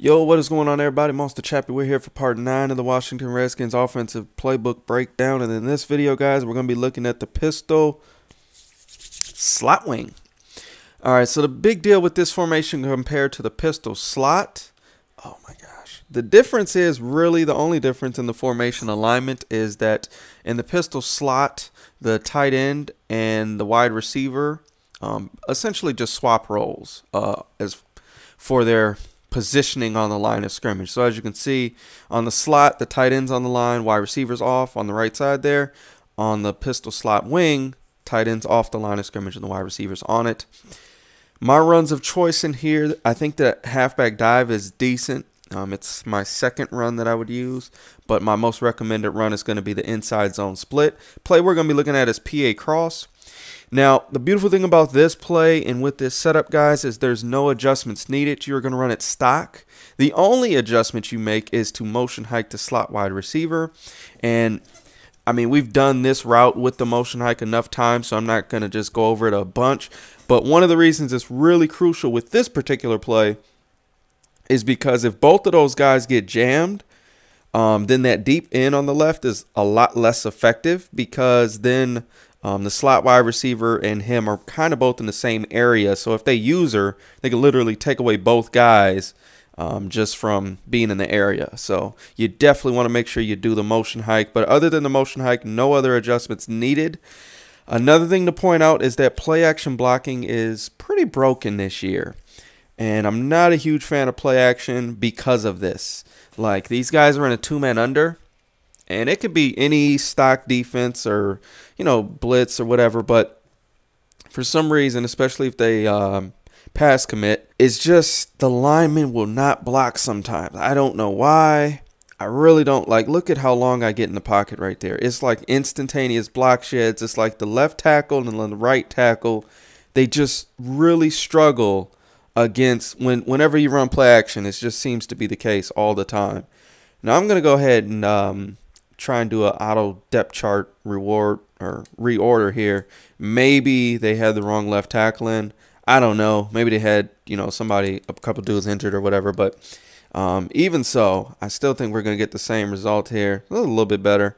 Yo, what is going on, everybody? Monster Chappie. We're here for part 9 of the Washington Redskins offensive playbook breakdown. And in this video, guys, we're going to be looking at the pistol slot wing. All right, so the big deal with this formation compared to the pistol slot, oh my gosh. The difference is really the only difference in the formation alignment is that in the pistol slot, the tight end and the wide receiver essentially just swap roles as for their positioning on the line of scrimmage. So as you can see on the slot, the tight end's on the line, wide receivers off on the right side there. On the pistol slot wing, tight end's off the line of scrimmage and the wide receivers on it. My runs of choice in here, I think that halfback dive is decent. It's my second run that I would use, but my most recommended run is going to be the inside zone split. Play we're going to be looking at is PA cross. Now, the beautiful thing about this play and with this setup, guys, is there's no adjustments needed. You're going to run it stock. The only adjustment you make is to motion hike the slot wide receiver. And, I mean, we've done this route with the motion hike enough times, so I'm not going to just go over it a bunch. But one of the reasons it's really crucial with this particular play is because if both of those guys get jammed, then that deep end on the left is a lot less effective because then the slot wide receiver and him are kind of both in the same area. So if they use her, they can literally take away both guys just from being in the area. So you definitely want to make sure you do the motion hike. But other than the motion hike, no other adjustments needed. Another thing to point out is that play action blocking is pretty broken this year. And I'm not a huge fan of play action because of this. Like, these guys are in a two-man under. And it could be any stock defense or, you know, blitz or whatever. But for some reason, especially if they pass commit, it's just the lineman will not block sometimes. I don't know why. I really don't like. Look at how long I get in the pocket right there. It's like instantaneous block sheds. It's like the left tackle and the right tackle. They just really struggle against whenever you run play action. It just seems to be the case all the time. Now I'm going to go ahead and try and do an auto depth chart reward or reorder here. Maybe they had the wrong left tackle in. I don't know. Maybe they had, you know, somebody, a couple dudes injured or whatever. But even so, I still think we're going to get the same result here. A little bit better.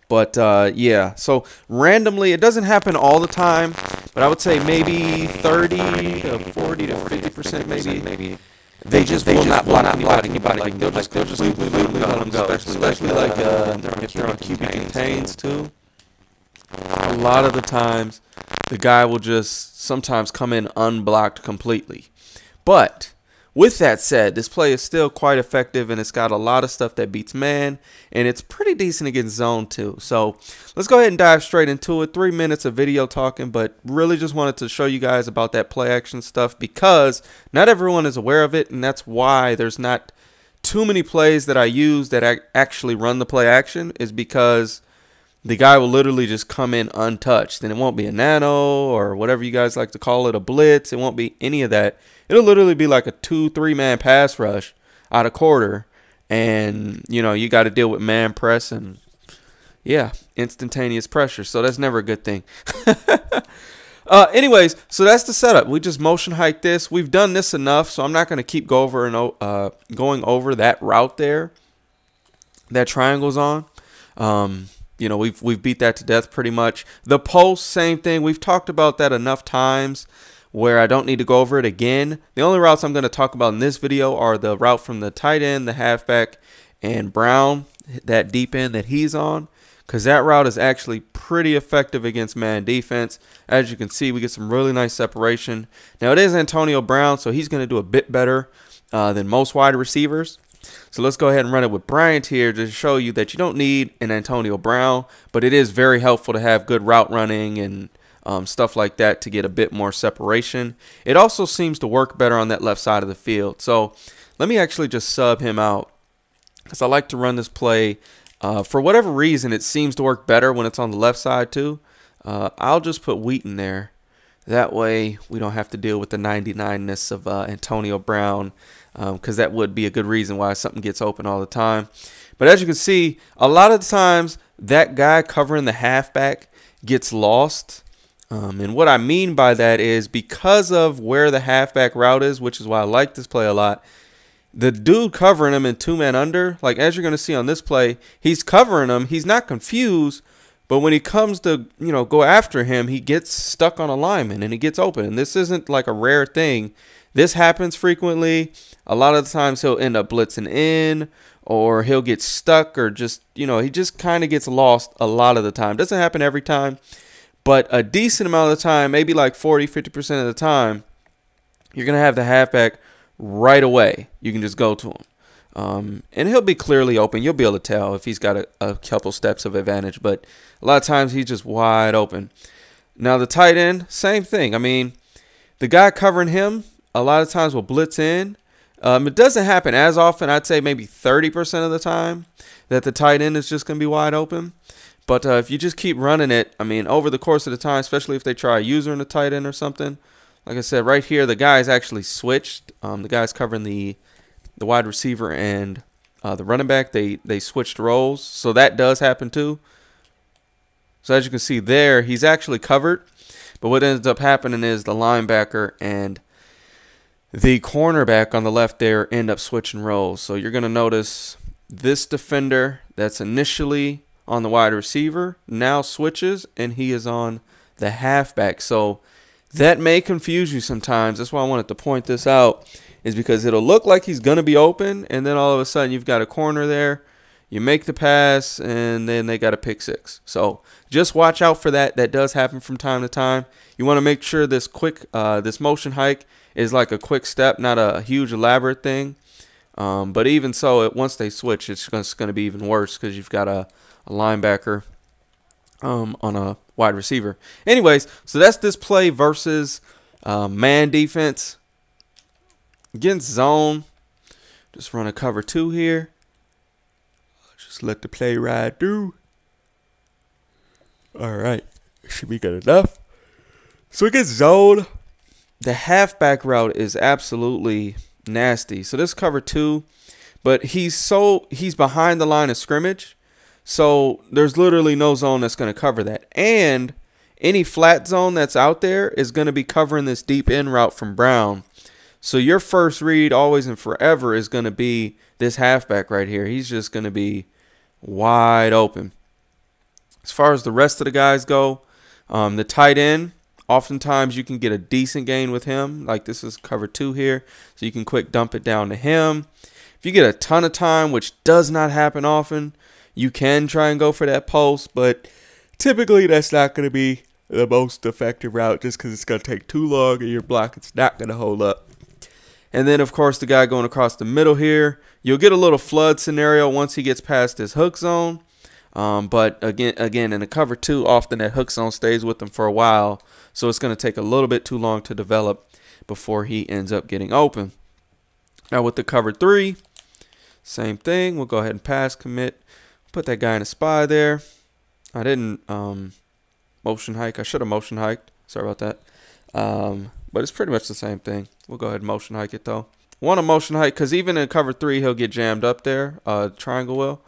But yeah, so randomly, it doesn't happen all the time, but I would say maybe 30 to 40 to 50% maybe. They just will not block anybody. Like they'll just completely let them go. Especially like if they're on QB contains too. A lot of the times, the guy will just sometimes come in unblocked completely. But with that said, this play is still quite effective, and it's got a lot of stuff that beats man, and it's pretty decent against zone too. So let's go ahead and dive straight into it. 3 minutes of video talking, but really just wanted to show you guys about that play action stuff because not everyone is aware of it, and that's why there's not too many plays that I use that actually run the play action is because the guy will literally just come in untouched, and it won't be a nano or whatever you guys like to call it, a blitz. It won't be any of that. It'll literally be like a 2-3 man pass rush out of quarter, and you know you got to deal with man press and yeah, instantaneous pressure. So that's never a good thing. Anyways, so that's the setup. We just motion hike this. We've done this enough, so I'm not going to keep going over that route there. That triangle's on. You know, we've beat that to death pretty much. The post, same thing. We've talked about that enough times where I don't need to go over it again. The only routes I'm going to talk about in this video are the route from the tight end, the halfback, and Brown, that deep end that he's on, because that route is actually pretty effective against man defense. As you can see, we get some really nice separation. Now, it is Antonio Brown, so he's going to do a bit better than most wide receivers. So let's go ahead and run it with Bryant here to show you that you don't need an Antonio Brown, but it is very helpful to have good route running and stuff like that to get a bit more separation. It also seems to work better on that left side of the field. So let me actually just sub him out because I like to run this play. For whatever reason, it seems to work better when it's on the left side too. I'll just put Wheaton there. That way we don't have to deal with the 99-ness of Antonio Brown because that would be a good reason why something gets open all the time. But as you can see, a lot of the times that guy covering the halfback gets lost. And what I mean by that is because of where the halfback route is, which is why I like this play a lot, the dude covering him in 2-man under, like as you're going to see on this play, he's covering him. He's not confused, but when he comes to, go after him, he gets stuck on a lineman and he gets open. And this isn't like a rare thing. This happens frequently. A lot of the times he'll end up blitzing in, or he'll get stuck, or just, he just kind of gets lost a lot of the time. Doesn't happen every time, but a decent amount of the time, maybe like 40-50% of the time, you're going to have the halfback right away. You can just go to him. And he'll be clearly open. You'll be able to tell if he's got a couple steps of advantage. But a lot of times he's just wide open. Now the tight end, same thing. I mean, the guy covering him a lot of times will blitz in. It doesn't happen as often. I'd say maybe 30% of the time that the tight end is just going to be wide open. But if you just keep running it, I mean, over the course of the time, especially if they try a user in the tight end or something, like I said, right here, the guy's actually switched. The guy's covering the wide receiver and the running back. They switched roles, so that does happen too. So as you can see there, he's actually covered. But what ends up happening is the linebacker and the cornerback on the left there end up switching roles. So you're going to notice this defender that's initially on the wide receiver now switches, and he is on the halfback. So that may confuse you sometimes. That's why I wanted to point this out, is because it'll look like he's going to be open, and then all of a sudden you've got a corner there. You make the pass, and then they got a pick six. So just watch out for that. That does happen from time to time. You want to make sure this this motion hike is like a quick step, not a huge elaborate thing. But even so, once they switch, it's going to be even worse because you've got a linebacker on a wide receiver. Anyways, so that's this play versus man defense. Against zone, just run a cover 2 here. Just let the play ride through. All right, should be good enough. So against zone, the halfback route is absolutely nasty. So this cover 2, but he's behind the line of scrimmage. So there's literally no zone that's going to cover that. And any flat zone that's out there is going to be covering this deep in route from Brown. So your first read always and forever is going to be this halfback right here. He's just going to be wide open. As far as the rest of the guys go, the tight end, oftentimes you can get a decent gain with him. Like this is cover 2 here. So you can quick dump it down to him. If you get a ton of time, which does not happen often, you can try and go for that post, but typically that's not going to be the most effective route just because it's going to take too long and your block is not going to hold up. And then, of course, the guy going across the middle here, you'll get a little flood scenario once he gets past this hook zone. But again, in the cover 2, often that hook zone stays with him for a while, so it's going to take a little bit too long to develop before he ends up getting open. Now with the cover 3, same thing. We'll go ahead and pass commit. Put that guy in a spy there. I didn't motion hike. I should have motion hiked. Sorry about that. But it's pretty much the same thing. We'll go ahead and motion hike it though. Want to motion hike because even in cover 3 he'll get jammed up there. Triangle will.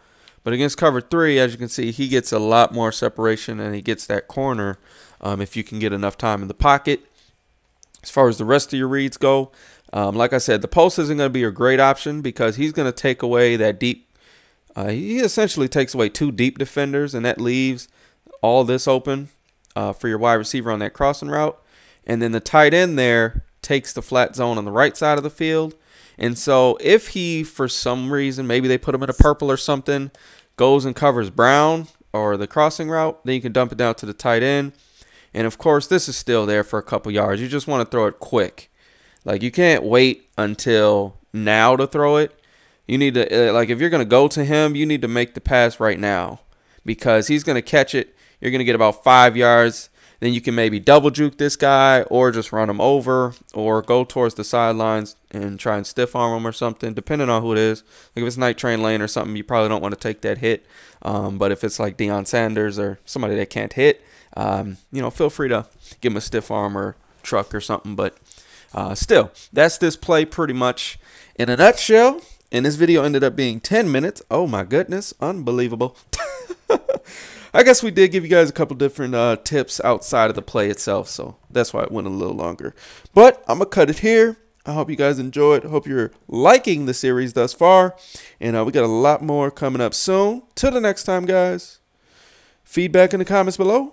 But against cover 3, as you can see, he gets a lot more separation and he gets that corner if you can get enough time in the pocket. As far as the rest of your reads go, like I said, the post isn't going to be a great option because he's going to take away that deep. He essentially takes away 2 deep defenders, and that leaves all this open for your wide receiver on that crossing route. And then the tight end there takes the flat zone on the right side of the field. And so if he, for some reason, maybe they put him in a purple or something, goes and covers Brown or the crossing route, then you can dump it down to the tight end. And, of course, this is still there for a couple yards. You just want to throw it quick. Like, you can't wait until now to throw it. You need to, like, if you're going to go to him, you need to make the pass right now because he's going to catch it. You're going to get about 5 yards. Then you can maybe double juke this guy or just run him over or go towards the sidelines and try and stiff arm him or something, depending on who it is. Like if it's Night Train Lane or something, you probably don't want to take that hit. But if it's like Deion Sanders or somebody that can't hit, feel free to give him a stiff arm or truck or something. But still, that's this play pretty much in a nutshell. And this video ended up being 10 minutes. Oh, my goodness. Unbelievable. I guess we did give you guys a couple different tips outside of the play itself. So that's why it went a little longer. But I'm going to cut it here. I hope you guys enjoyed. Hope you're liking the series thus far. And we got a lot more coming up soon. Till the next time, guys. Feedback in the comments below.